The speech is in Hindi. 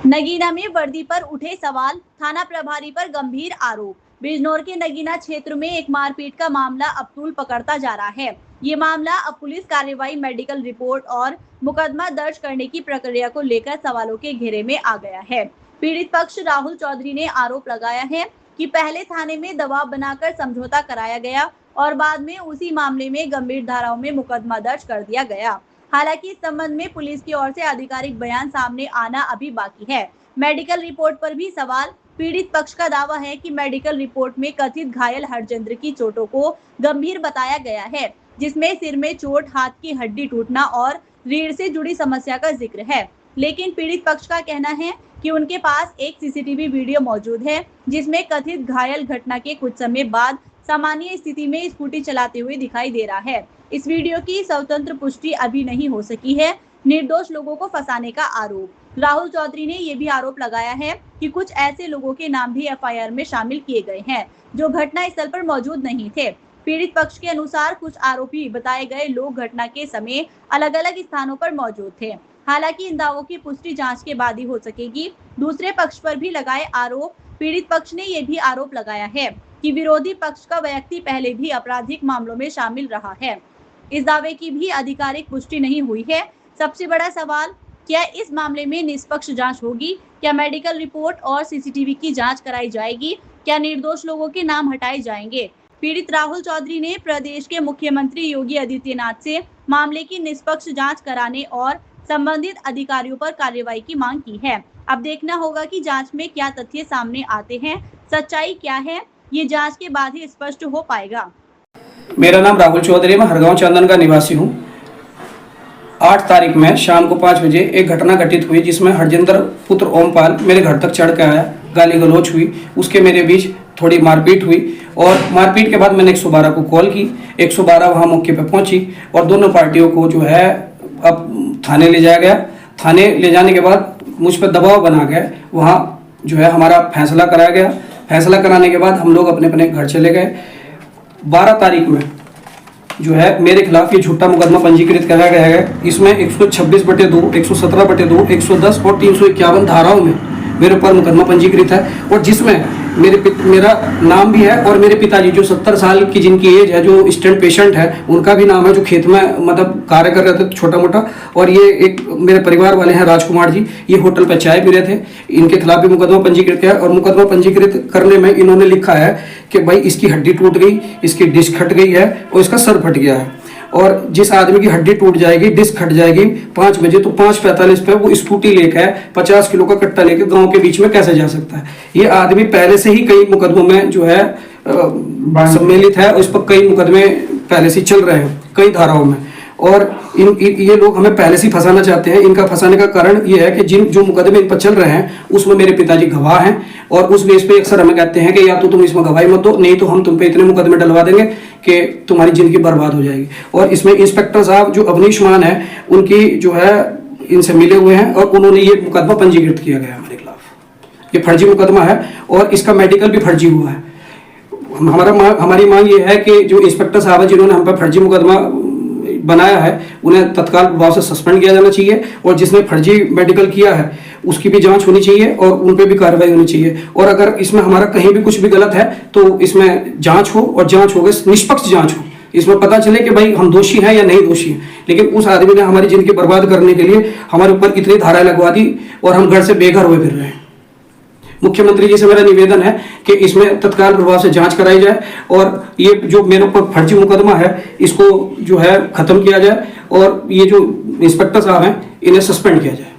नगीना में वर्दी पर उठे सवाल, थाना प्रभारी पर गंभीर आरोप। बिजनौर के नगीना क्षेत्र में एक मारपीट का मामला अब तूल पकड़ता जा रहा है। ये मामला अब पुलिस कार्रवाई, मेडिकल रिपोर्ट और मुकदमा दर्ज करने की प्रक्रिया को लेकर सवालों के घेरे में आ गया है। पीड़ित पक्ष राहुल चौधरी ने आरोप लगाया है कि पहले थाने में दबाव बनाकर समझौता कराया गया और बाद में उसी मामले में गंभीर धाराओं में मुकदमा दर्ज कर दिया गया। हालांकि इस संबंध में पुलिस की ओर से आधिकारिक बयान सामने आना अभी बाकी है। मेडिकल रिपोर्ट पर भी सवाल। पीड़ित पक्ष का दावा है कि मेडिकल रिपोर्ट में कथित घायल हरजिंद्र की चोटों को गंभीर बताया गया है, जिसमें सिर में चोट, हाथ की हड्डी टूटना और रीढ़ से जुड़ी समस्या का जिक्र है। लेकिन पीड़ित पक्ष का कहना है कि उनके पास एक सीसीटीवी वीडियो मौजूद है, जिसमें कथित घायल घटना के कुछ समय बाद सामान्य स्थिति में स्कूटी चलाते हुए दिखाई दे रहा है। इस वीडियो की स्वतंत्र पुष्टि अभी नहीं हो सकी है। निर्दोष लोगों को फंसाने का आरोप। राहुल चौधरी ने यह भी आरोप लगाया है कि कुछ ऐसे लोगों के नाम भी एफआईआर में शामिल किए गए हैं जो घटना स्थल पर मौजूद नहीं थे। पीड़ित पक्ष के अनुसार कुछ आरोपी बताए गए लोग घटना के समय अलग अलग स्थानों पर मौजूद थे। हालांकि इन दावों की पुष्टि जांच के बाद ही हो सकेगी। दूसरे पक्ष पर भी लगाए आरोप। पीड़ित पक्ष ने यह भी आरोप लगाया है कि विरोधी पक्ष का व्यक्ति पहले भी आपराधिक मामलों में शामिल रहा है। इस दावे की भी आधिकारिक पुष्टि नहीं हुई है। सबसे बड़ा सवाल, क्या इस मामले में निष्पक्ष जांच होगी? क्या मेडिकल रिपोर्ट और सीसीटीवी की जांच कराई जाएगी? क्या निर्दोष लोगों के नाम हटाए जाएंगे? पीड़ित राहुल चौधरी ने प्रदेश के मुख्यमंत्री योगी आदित्यनाथ से मामले की निष्पक्ष जांच कराने और संबंधित अधिकारियों पर कार्रवाई की मांग की है। अब देखना होगा कि जांच में क्या तथ्य सामने आते हैं, सच्चाई क्या है, ये जांच के बाद ही स्पष्ट हो पाएगा। मेरा नाम राहुल चौधरी, मैं हरगांव चंदन का निवासी हूँ। 8 तारीख में शाम को 5 बजे एक घटना घटित हुई जिसमें हरजिंदर पुत्र ओमपाल मेरे घर तक चढ़ के आया, गाली गलौच हुई, उसके मेरे बीच थोड़ी मारपीट हुई और मारपीट के बाद मैंने 112 को कॉल की। 112 वहाँ मौके पर पहुंची और दोनों पार्टियों को जो है अब थाने ले जाया गया। थाने ले जाने के बाद मुझ पर दबाव बना गया, वहाँ जो है हमारा फैसला कराया गया। फैसला कराने के बाद हम लोग अपने अपने घर चले गए। 12 तारीख में जो है मेरे खिलाफ ये झूठा मुकदमा पंजीकृत कराया गया है। इसमें 126/2, 117/2, 110 और 351 धाराओं में मेरे ऊपर मुकदमा पंजीकृत है और जिसमें मेरा नाम भी है और मेरे पिताजी जो 70 साल की जिनकी एज है, जो स्टेंट पेशेंट है, उनका भी नाम है, जो खेत में मतलब कार्य कर रहे थे छोटा मोटा। और ये एक मेरे परिवार वाले हैं राजकुमार जी, ये होटल पर चाय पी रहे थे, इनके खिलाफ भी मुकदमा पंजीकृत है। और मुकदमा पंजीकृत करने में इन्होंने लिखा है कि भाई इसकी हड्डी टूट गई, इसकी डिस्क हट गई है और इसका सर फट गया है। और जिस आदमी की हड्डी टूट जाएगी, डिस्क हट जाएगी 5 बजे, तो 5:45 पे वो स्कूटी लेकर 50 किलो का कट्टा लेकर गांव के बीच में कैसे जा सकता है? ये आदमी पहले से ही कई मुकदमों में जो है सम्मिलित है, उस पर कई मुकदमे पहले से चल रहे हैं कई धाराओं में। और ये लोग हमें पहले से फंसाना चाहते हैं। इनका फंसाने का कारण ये है कि जो मुकदमे इन पर चल रहे हैं उसमें मेरे पिताजी गवाह हैं और उस बेस पे अक्सर हमें कहते हैं कि या तो तुम इसमें गवाही मत दो, नहीं तो हम तुम पे इतने मुकदमे डलवा देंगे कि तुम्हारी जिंदगी बर्बाद हो जाएगी। और इसमें इंस्पेक्टर साहब जो अवनीश मान है, उनकी जो है इनसे मिले हुए हैं और उन्होंने ये मुकदमा पंजीकृत किया गया हमारे खिलाफ। ये फर्जी मुकदमा है और इसका मेडिकल भी फर्जी हुआ है। हमारी मांग ये है कि जो इंस्पेक्टर साहब है जिन्होंने हम पर फर्जी मुकदमा बनाया है, उन्हें तत्काल प्रभाव से सस्पेंड किया जाना चाहिए और जिसने फर्जी मेडिकल किया है उसकी भी जांच होनी चाहिए और उन पे भी कार्रवाई होनी चाहिए। और अगर इसमें हमारा कहीं भी कुछ भी गलत है तो इसमें जांच हो और जांच हो गई, निष्पक्ष जांच हो, इसमें पता चले कि भाई हम दोषी हैं या नहीं दोषी हैं। लेकिन उस आदमी ने हमारी जिंदगी बर्बाद करने के लिए हमारे ऊपर इतनी धाराएं लगवा दी और हम घर से बेघर हुए फिर रहे हैं। मुख्यमंत्री जी से मेरा निवेदन है कि इसमें तत्काल प्रभाव से जांच कराई जाए और ये जो मेरे ऊपर फर्जी मुकदमा है इसको जो है खत्म किया जाए और ये जो इंस्पेक्टर साहब हैं इन्हें सस्पेंड किया जाए।